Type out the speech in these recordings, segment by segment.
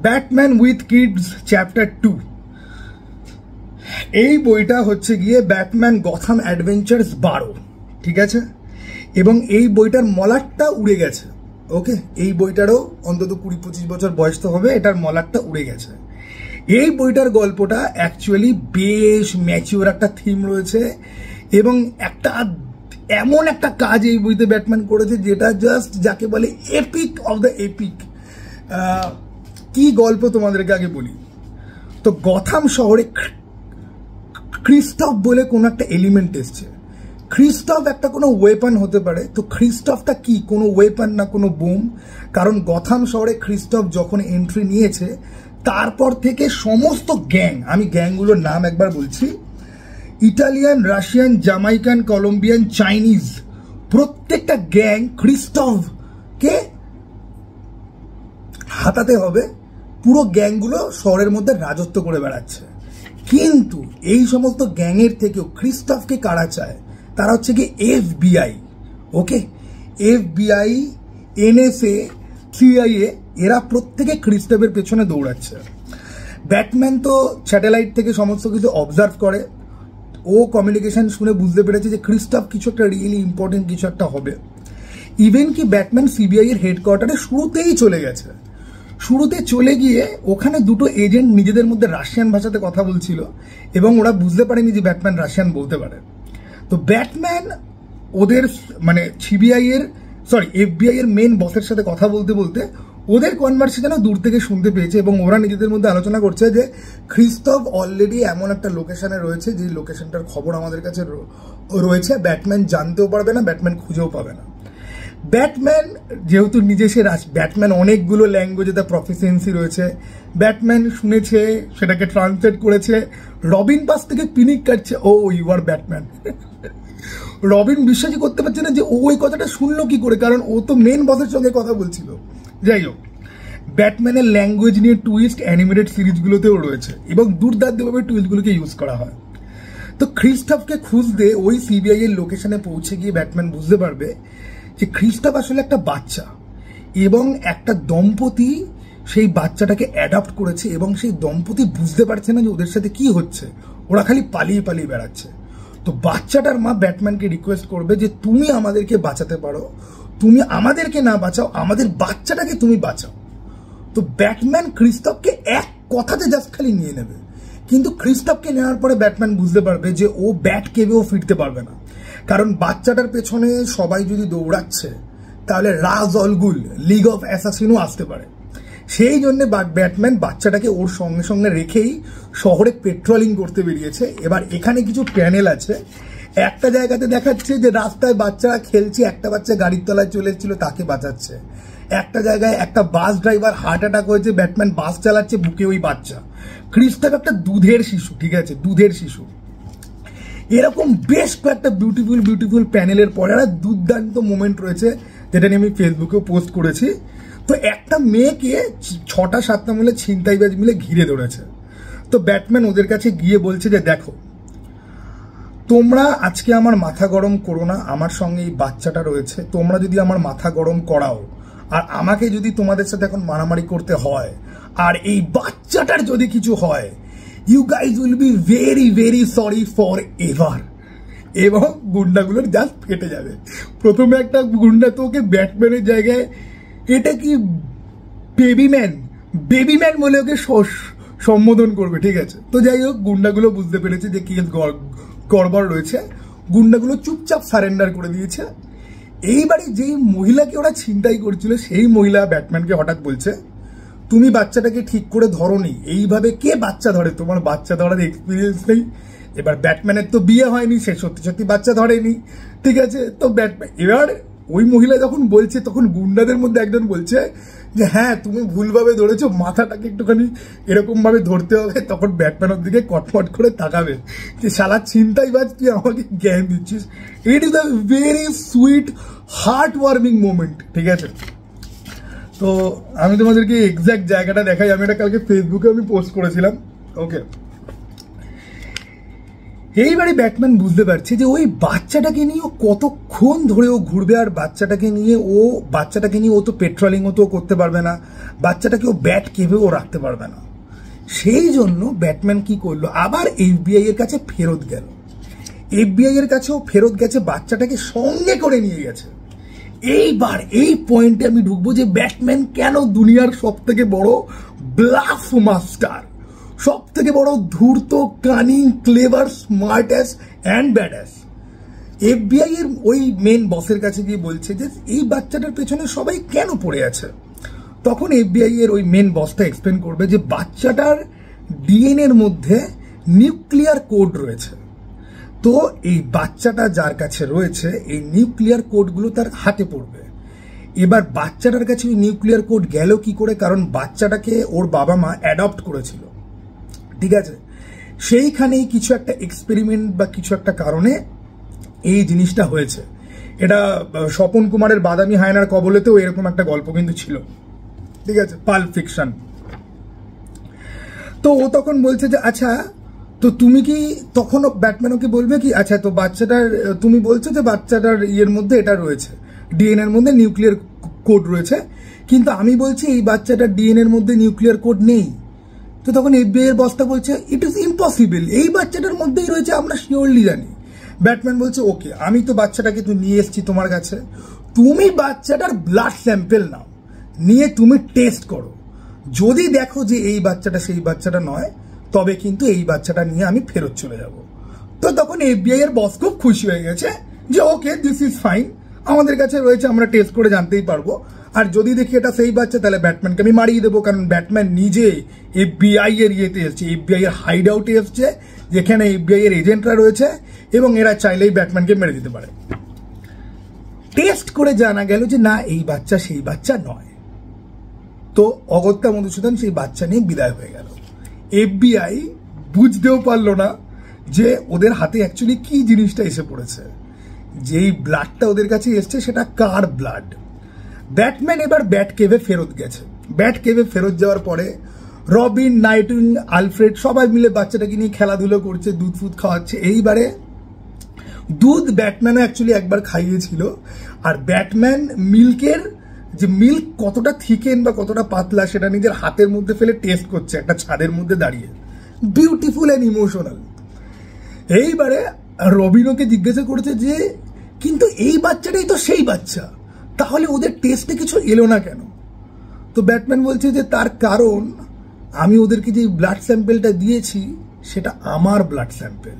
Batman with kids chapter 2। এই বইটা হচ্ছে গিয়ে ব্যাটম্যান গথাম অ্যাডভেঞ্চার্স 12, ঠিক আছে। এবং এই বইটার মলাটটা উড়ে গেছে। ওকে, এই বইটারও অন্তত 20-25 বছর বয়স তো হবে, এটার মলাটটা উড়ে গেছে। এই বইটার গল্পটা অ্যাকচুয়ালি বেশ ম্যাচিওর একটা থিম রয়েছে এবং একটা এমন একটা কাজ এই বইতে ব্যাটম্যান করেছে যেটা জাস্ট যাকে বলে এপিক অফ দ্য এপিক। কি গল্প তোমাদেরকে আগে বলি। তো গথাম শহরে ক্রিস্টফ বলে কোনো একটা এলিমেন্ট এসছে। ক্রিস্টফ একটা কোনো ওয়েপন হতে পারে। তো ক্রিস্টফটা কি, কোনো ওয়েপন না কোনো বোম? কারণ গথাম শহরে ক্রিস্টফ যখন এন্ট্রি নিয়েছে তারপর থেকে সমস্ত গ্যাং, আমি গ্যাংগুলোর নাম একবার বলছি, Italian, Russian, Jamaican, Colombian, Chinese, প্রত্যেকটা গ্যাং ক্রিস্টফকে হাতাতে হবে। পুরো গ্যাংগুলো শহরের মধ্যে রাজত্ব করে বেড়াচ্ছে। কিন্তু এই সমস্ত গ্যাংয়ের থেকেও ক্রিস্টফকে কারা চায়? তারা হচ্ছে কি FBI। ওকে, FBI, NSA, CIA, এরা প্রত্যেকে ক্রিস্টফের পেছনে দৌড়াচ্ছে। ব্যাটম্যান তো স্যাটেলাইট থেকে সমস্ত কিছু অবজার্ভ করে। ও কমিউনিকেশন শুনে বুঝতে পেরেছে যে ক্রিস্টফ কিছু একটা রিয়েলি ইম্পর্টেন্ট কিছু একটা হবে। ইভেন কি ব্যাটম্যান CBI এর হেডকোয়ার্টারে শুরুতেই চলে গেছে। শুরুতে চলে গিয়ে ওখানে দুটো এজেন্ট নিজেদের মধ্যে রাশিয়ান ভাষাতে কথা বলছিল এবং ওরা বুঝতে পারেনি যে ব্যাটম্যান রাশিয়ান বলতে পারে। তো ব্যাটম্যান ওদের মানে FBI এর মেন বসের সাথে কথা বলতে বলতে ওদের কনভারসেশন দূর থেকে শুনতে পেয়েছে এবং ওরা নিজেদের মধ্যে আলোচনা করছে যে ক্রিস্টফ অলরেডি এমন একটা লোকেশনে রয়েছে যে লোকেশনটার খবর আমাদের কাছে রয়েছে। ব্যাটম্যান জানতেও পারবে না, ব্যাটম্যান খুঁজেও পাবে না। ব্যাটম্যান যেহেতু নিজে সে ব্যাটম্যান অনেকগুলো ল্যাঙ্গুয়েজে তার প্রফিসিয়েন্সি রয়েছে। ব্যাটম্যান শুনেছে, সেটাকে ট্রান্সলেট করেছে। রবিন পাশ থেকে পিনিক কাটছে, ও ইউ আর ব্যাটম্যান। রবিন বিশ্বাসই করতে পারছে না যে ও ওই কথাটা শুনলো কি করে, কারণ ও তো মেন বসের সঙ্গে কথা বলছিল। যাই হোক, ব্যাটম্যানের ল্যাঙ্গুয়েজ নিয়ে টুইস্ট অ্যানিমেটেড সিরিজগুলোতেও রয়েছে এবং দুর্দান্তভাবে টুইস্টগুলোকে ইউজ করা হয়। তো ক্রিস্টফকে খুঁজতে ওই CBI এর লোকেশনে পৌঁছে গিয়ে ব্যাটম্যান বুঝতে পারবে যে ক্রিস্টফ আসলে একটা বাচ্চা এবং একটা দম্পতি সেই বাচ্চাটাকে অ্যাডাপ্ট করেছে এবং সেই দম্পতি বুঝতে পারছে না যে ওদের সাথে কি হচ্ছে, ওরা খালি পালিয়ে পালিয়ে বেড়াচ্ছে। তো বাচ্চাটার মা ব্যাটম্যানকে রিকোয়েস্ট করবে যে তুমি আমাদেরকে বাঁচাতে পারো, তুমি আমাদেরকে না বাঁচাও, আমাদের বাচ্চাটাকে তুমি বাঁচাও। তো ব্যাটম্যান ক্রিস্টফকে এক কথাতে জাস্ট খালি নিয়ে নেবে। কিন্তু ক্রিস্টফকে নেওয়ার পরে ব্যাটম্যান বুঝতে পারবে যে ও ব্যাট কেবেও ফিরতে পারবে না, কারণ বাচ্চাটার পেছনে সবাই যদি দৌড়াচ্ছে তাহলে রাজ অল গুল, লিগ অফ অ্যাসাসিনও আসতে পারে। সেই জন্য ব্যাটম্যান বাচ্চাটাকে ওর সঙ্গে সঙ্গে রেখেই শহরে পেট্রোলিং করতে বেরিয়েছে। এবার এখানে কিছু প্যানেল আছে। একটা জায়গাতে দেখাচ্ছে যে রাস্তায় বাচ্চারা খেলছে, একটা বাচ্চা গাড়ির তলায় চলে এসেছিল, তাকে বাঁচাচ্ছে। একটা জায়গায় একটা বাস ড্রাইভার হার্ট অ্যাটাক হয়েছে, ব্যাটম্যান বাস চালাচ্ছে, বুকে ওই বাচ্চা। ক্রিস্টফ একটা দুধের শিশু, ঠিক আছে, দুধের শিশু। এরকম বেশ কয়েকটা বিউটিফুল প্যানেলের পরে একটা দুর্দান্ত মোমেন্ট রয়েছে, যেটা নিয়ে আমি ফেসবুকেও পোস্ট করেছি। তো একটা মেয়েকে 6টা-7টা মিলে ছিনতাইবাজ মিলে ঘিরে ধরেছে। তো ব্যাটম্যান ওদের কাছে গিয়ে বলছে যে দেখো, তোমরা আজকে আমার মাথা গরম করো না, আমার সঙ্গে এই বাচ্চাটা রয়েছে, তোমরা যদি আমার মাথা গরম করাও আর আমাকে যদি তোমাদের সাথে এখন মারামারি করতে হয় আর এই বাচ্চাটার যদি কিছু হয়, you guys will be very very sorry forever. এবং গুন্ডাগুলোর জাস্ট ফেটে যাবে। প্রথমে একটা গুন্ডা তো ওকে ব্যাটম্যানের জায়গায়, এটা কি বেবিম্যান বলে ওকে সম্বোধন করবে, ঠিক আছে। তো যাই হোক, গুন্ডাগুলো বুঝতে পেরেছে যে কি গড়বড় রয়েছে, গুন্ডাগুলো চুপচাপ সারেন্ডার করে দিয়েছে। এইবারে যেই মহিলাকে ওরা ছিনতাই করছিল সেই মহিলা ব্যাটম্যানকে হঠাৎ বলছে, তুমি বাচ্চাটাকে ঠিক করে ধরোনি, এইভাবে কে বাচ্চা ধরে, তোমার বাচ্চা ধরার এক্সপিরিয়েন্স নেই। এবার ব্যাটম্যানের তো বিয়ে হয়নি, সে সত্যি সত্যি বাচ্চা ধরেনি, ঠিক আছে। তো ব্যাটম্যান এবার ওই মহিলা যখন বলছে তখন গুন্ডাদের মধ্যে একজন বলছে যে হ্যাঁ তুমি ভুলভাবে ধরেছো, মাথাটাকে একটুখানি এরকম ভাবে ধরতে হবে। তখন ব্যাটম্যানের দিকে কটমট করে তাকাবে যে শালা ছিনতাইবাজ, তুই আমাকে জ্ঞান দিচ্ছিস। It is a very sweet heart warming moment, ঠিক আছে। তো আমি তোমাদেরকে এক্সাক্ট জায়গাটা দেখাই, আমি এটা কালকে ফেসবুকে আমি পোস্ট করেছিলাম। ওকে, এইবারে ব্যাটম্যান বুঝতে পারছে যে ওই বাচ্চাটাকে নিয়ে ও কতক্ষণ ধরে ও ঘুরবে, আর বাচ্চাটাকে নিয়ে ও তো পেট্রোলিংও তো করতে পারবে না, বাচ্চাটাকে ও ব্যাট কেভে ও রাখতে পারবে না। সেই জন্য ব্যাটম্যান কি করলো, আবার এফবিআই এর কাছে ফেরত গেল। এফবিআই এর কাছেও ফেরত গেছে, বাচ্চাটাকে সঙ্গে করে নিয়ে গেছে। এইবার এই পয়েন্টে আমি ঢুকবো যে ব্যাটম্যান কেন দুনিয়ার সব থেকে বড় ব্লাফ মাস্টার, সব থেকে বড় ধূর্ত, cunning, clever, smart and badass. FBI এর ওই মেন বসের কাছে গিয়ে বলছে যে এই বাচ্চাটার পেছনে সবাই কেন পড়ে আছে। তখন এফবিআই এর ওই মেন বসটা এক্সপ্লেন করবে যে বাচ্চাটার ডিএনএ এর মধ্যে নিউক্লিয়ার কোড রয়েছে। তো এই বাচ্চাটা যার কাছে রয়েছে এই নিউক্লিয়ার কোডগুলো তার হাতে পড়বে। এবার বাচ্চাটার কাছে ওই নিউক্লিয়ার কোড গেল কি করে, কারণ বাচ্চাটাকে ওর বাবা মা অ্যাডপ্ট করেছিল, ঠিক আছে। সেইখানেই কিছু একটা এক্সপেরিমেন্ট বা কিছু একটা কারণে এই জিনিসটা হয়েছে। এটা স্বপন কুমারের বাদামি হায়নার কবলেতেও এরকম একটা গল্প কিন্তু ছিল, ঠিক আছে, পাল্প ফিকশন। তো ও তখন বলছে যে আচ্ছা, তো তুমি কি, তখন ব্যাটম্যান ওকে বলবে কি, আচ্ছা তো বাচ্চাটার, তুমি বলছো যে বাচ্চাটার ইয়ের মধ্যে এটা রয়েছে, ডিএনএ এর মধ্যে নিউক্লিয়ার কোড রয়েছে, কিন্তু আমি বলছি এই বাচ্চাটার ডিএনএ এর মধ্যে নিউক্লিয়ার কোড নেই। তো তখন এফবিআই এর বসটা বলছে ইট ইজ ইম্পসিবল, এই বাচ্চাটার মধ্যেই রয়েছে, আমরা শিওরলি জানি। ব্যাটম্যান বলছে ওকে, আমি তো বাচ্চাটাকে তো নিয়ে এসেছি তোমার কাছে, তুমি বাচ্চাটার ব্লাড স্যাম্পেল নাও, নিয়ে তুমি টেস্ট করো, যদি দেখো যে এই বাচ্চাটা সেই বাচ্চাটা নয়, তবে কিন্তু এই বাচ্চাটা নিয়ে আমি ফেরত চলে যাব। তো তখন এফবিআই এর বস খুব খুশি হয়ে গেছে যে ওকে, দিস ইজ ফাইন, আমাদের কাছে রয়েছে, আমরা টেস্ট করে জানতেই পারবো, আর যদি দেখি এটা সেই বাচ্চা তাহলে ব্যাটম্যানকে আমি মারিয়ে দেবো, কারণ ব্যাটম্যান নিজে এফবিআই এর ইয়েতে এসছে, এফবিআই এর হাইড আউটে এসছে, যেখানে এফবিআই এর এজেন্টরা রয়েছে এবং এরা চাইলেই ব্যাটম্যানকে মেরে দিতে পারে। টেস্ট করে জানা গেল যে না, এই বাচ্চা সেই বাচ্চা নয়। তো অগত্যা মধুসূদন সেই বাচ্চা নিয়ে বিদায় হয়ে গেল। এফবিআই বুঝতেও পারলো না যে ওদের হাতে অ্যাকচুয়ালি কি জিনিসটা এসে পড়েছে, যেই ব্লাডটা ওদের কাছে এসছে সেটা কার ব্লাড। ব্যাটম্যান এবার ব্যাট কেভে ফেরত গেছে। ব্যাট কেভে ফেরত যাওয়ার পরে রবিন, নাইটউইং, আলফ্রেড সবাই মিলে বাচ্চাটাকে নিয়ে খেলাধুলো করছে, দুধ ফুদ খাওয়াচ্ছে। এইবারে দুধ ব্যাটম্যানও অ্যাকচুয়ালি একবার খাইয়েছিল, আর ব্যাটম্যান মিল্কের যে মিল্ক কতটা থিকেন বা কতটা পাতলা সেটা নিজের হাতের মধ্যে ফেলে টেস্ট করছে একটা ছাদের মধ্যে দাঁড়িয়ে, বিউটিফুল অ্যান্ড ইমোশনাল। এইবারে রবিনকে জিজ্ঞাসা করেছে যে কিন্তু এই বাচ্চাটাই তো সেই বাচ্চা, তাহলে ওদের টেস্টে কিছু এলো না কেন? তো ব্যাটম্যান বলছে যে তার কারণ আমি ওদেরকে যে ব্লাড স্যাম্পেলটা দিয়েছি সেটা আমার ব্লাড স্যাম্পেল।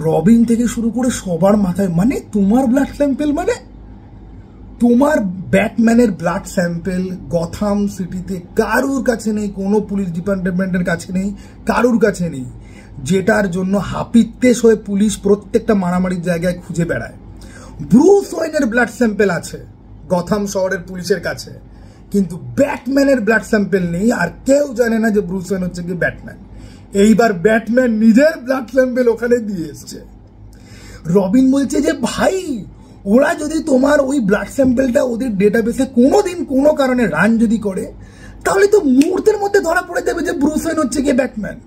রবিন থেকে শুরু করে সবার মাথায়, মানে তোমার ব্লাড স্যাম্পেল, মানে তোমার ব্যাটম্যানের ব্লাড স্যাম্পেল গথাম সিটিতে কারুর কাছে নেই, কোনো পুলিশ ডিপার্টমেন্টের কাছে নেই, কারুর কাছে নেই, যেটার জন্য হাপিত্তেশ হয়ে পুলিশ প্রত্যেকটা মারামারির জায়গায় খুঁজে বেড়ায়। ব্রুস ওয়েনের ব্লাড স্যাম্পেল আছে গথাম শহরের পুলিশের কাছে, কিন্তু ব্যাটম্যানের ব্লাড স্যাম্পেল নেই, আর কেউ জানে না যে ব্রুস ওয়েন হচ্ছে কি ব্যাটম্যান। এইবার ব্যাটম্যান নিজের ব্লাড স্যাম্পেল ওখানে দিয়ে এসছে। রবিন বলছে যে ভাই, ওরা যদি তোমার ওই ব্লাড স্যাম্পেলটা ওদের ডেটাবেসে কোনোদিন কোনো কারণে রান যদি করে, তাহলে তো মুহূর্তের মধ্যে ধরা পড়ে যাবে যে ব্রুস ওয়েন হচ্ছে কি ব্যাটম্যান।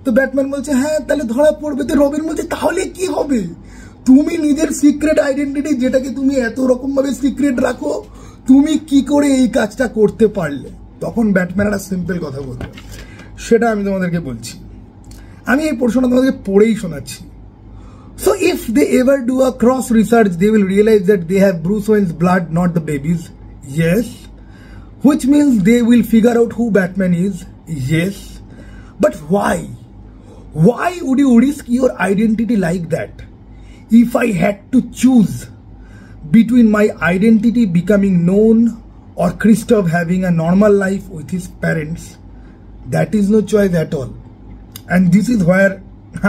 তো ব্যাটম্যান বলছে হ্যাঁ তাহলে ধরা পড়বে। তো রবিন বলছে তাহলে কি হবে, তুমি নিজের সিক্রেট আইডেন্টিটি যেটাকে তুমি এত রকম ভাবে সিক্রেট রাখো, তুমি কি করে এই কাজটা করতে পারলে? তখন ব্যাটম্যান একটা সিম্পল কথা বলবে, সেটা আমি তোমাদেরকে বলছি, আমি এই প্রশ্নটা তোমাদেরকে পড়েই শোনাচ্ছি। So if they ever do a cross research, they will realize that they have Bruce Wayne's blood, not the baby's. Yes. Which means they will figure out who Batman is. Yes. But why? Why would you risk your identity like that? If I had to choose between my identity becoming known or Christoph having a normal life with his parents, that is no choice at all. And this is where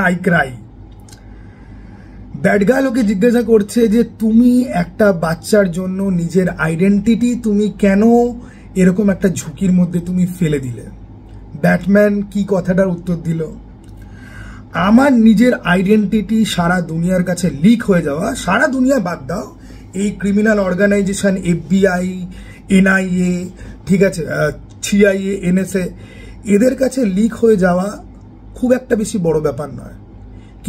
I cry. Bad girl ওকে জিজ্ঞাসা করছে যে তুমি একটা বাচ্চার জন্য নিজের identity তুমি কেন এরকম একটা ঝুঁকির মধ্যে তুমি ফেলে দিলে? ব্যাটম্যান কি কথাটার উত্তর দিল, আমার নিজের আইডেন্টিটি সারা দুনিয়ার কাছে লিক হয়ে যাওয়া, সারা দুনিয়া বাদ দাও, এই ক্রিমিনাল অর্গানাইজেশন এফবিআই, এনআইএ, ঠিক আছে, সিআইএ, এনএসএ, এদের কাছে লিক হয়ে যাওয়া খুব একটা বেশি বড় ব্যাপার নয়।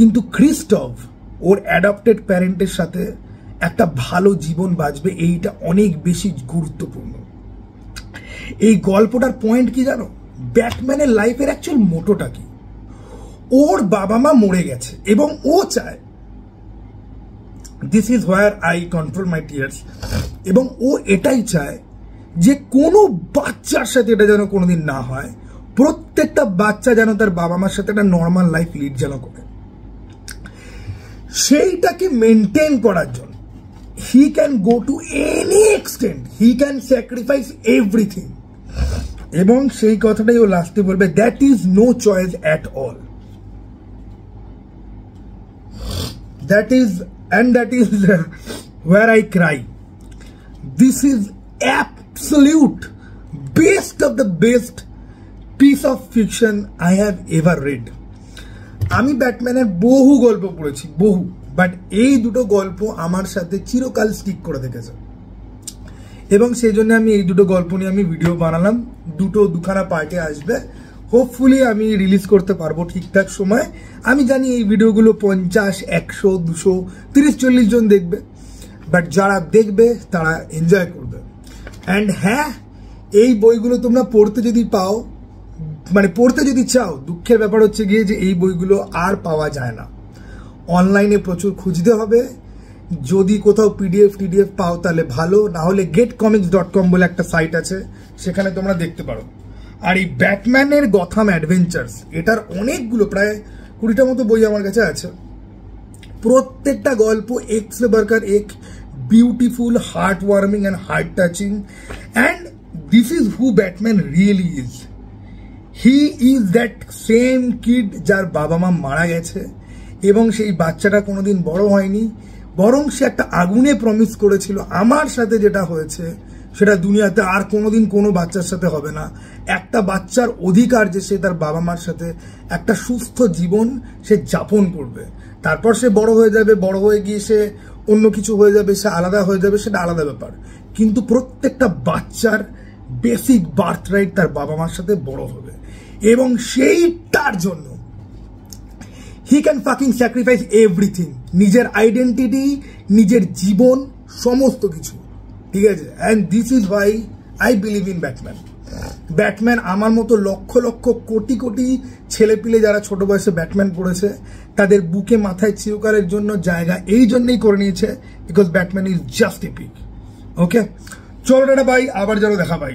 কিন্তু ক্রিস্টফ ওর অ্যাডপ্টেড প্যারেন্টের সাথে একটা ভালো জীবন বাঁচবে, এইটা অনেক বেশি গুরুত্বপূর্ণ। এই গল্পটার পয়েন্ট কি জানো? ব্যাটম্যানের লাইফের অ্যাকচুয়াল মোটোটা কি? ওর বাবা মা মরে গেছে এবং ও চায়, this is where I control my tears, এবং ও এটাই চায় যে কোনো বাচ্চার সাথে এটা যেন কোনোদিন না হয়। প্রত্যেকটা বাচ্চা যেন তার বাবা মার সাথে একটা নর্মাল লাইফ লিড যেন করে। সেইটাকে মেনটেন করার জন্য he can go to any extent, he can sacrifice everything. এবং সেই কথাটাই ও লাস্টে বলবে, that is no choice at all. That is where I cry. This is absolute best of the best piece of fiction I have ever read. আমি ব্যাটম্যানের বহু গল্প পড়েছি, বহু, বাট এই দুটো গল্প আমার সাথে চিরকাল স্টিক করে থেকেছে এবং সেই জন্য আমি এই দুটো গল্প নিয়ে আমি ভিডিও বানালাম। দুখানা পার্টে আসবে, হোপফুলি আমি রিলিজ করতে পারবো ঠিকঠাক সময়। আমি জানি এই ভিডিওগুলো 50, 100, 200, 30, 40 জন দেখবে, বাট যারা দেখবে তারা এনজয় করবে। অ্যান্ড হ্যাঁ, এই বইগুলো তোমরা পড়তে যদি পাও, মানে পড়তে যদি চাও, দুঃখের ব্যাপার হচ্ছে গিয়ে যে এই বইগুলো আর পাওয়া যায় না, অনলাইনে প্রচুর খুঁজতে হবে। যদি কোথাও PDF পাও তাহলে ভালো, না হলে getcomics.com বলে একটা সাইট আছে, সেখানে তোমরা দেখতে পারো। আর এই ব্যাটম্যানের গথাম অ্যাডভেঞ্চার্স, এটার অনেকগুলো, প্রায় 20টা মতো বই আমার কাছে আছে। প্রত্যেকটা গল্প এক সে বারকার এক beautiful, heart warming and heart touching. And this is who Batman really is. He is that same kid যার বাবা মা মারা গেছে এবং সেই বাচ্চাটা কোনোদিন বড় হয়নি, বরং সে একটা আগুনে প্রমিস করেছিল, আমার সাথে যেটা হয়েছে সেটা দুনিয়াতে আর কোনোদিন কোনো বাচ্চার সাথে হবে না। একটা বাচ্চার অধিকার যে সে তার বাবা মার সাথে একটা সুস্থ জীবন সে যাপন করবে। তারপর সে বড় হয়ে যাবে, বড় হয়ে গিয়ে সে অন্য কিছু হয়ে যাবে, সে আলাদা হয়ে যাবে, সেটা আলাদা ব্যাপার। কিন্তু প্রত্যেকটা বাচ্চার বেসিক বার্থ রাইট তার বাবা মার সাথে বড় হবে, এবং সেইটার জন্য he can fucking sacrifice everything, নিজের আইডেন্টিটি, নিজের জীবন, সমস্ত কিছু, ঠিক আছে। And this is Y I believe in Batman. Batman আমার মতো লক্ষ লক্ষ কোটি কোটি ছেলেপিলে যারা ছোট বয়সে ব্যাটম্যান পড়েছে, তাদের বুকে মাথায় চিরকালের জন্য জায়গা এই জন্যই করে নিয়েছে, because Batman is just epic. Okay, চলো টাটা ভাই, আবার যেন দেখা পাই।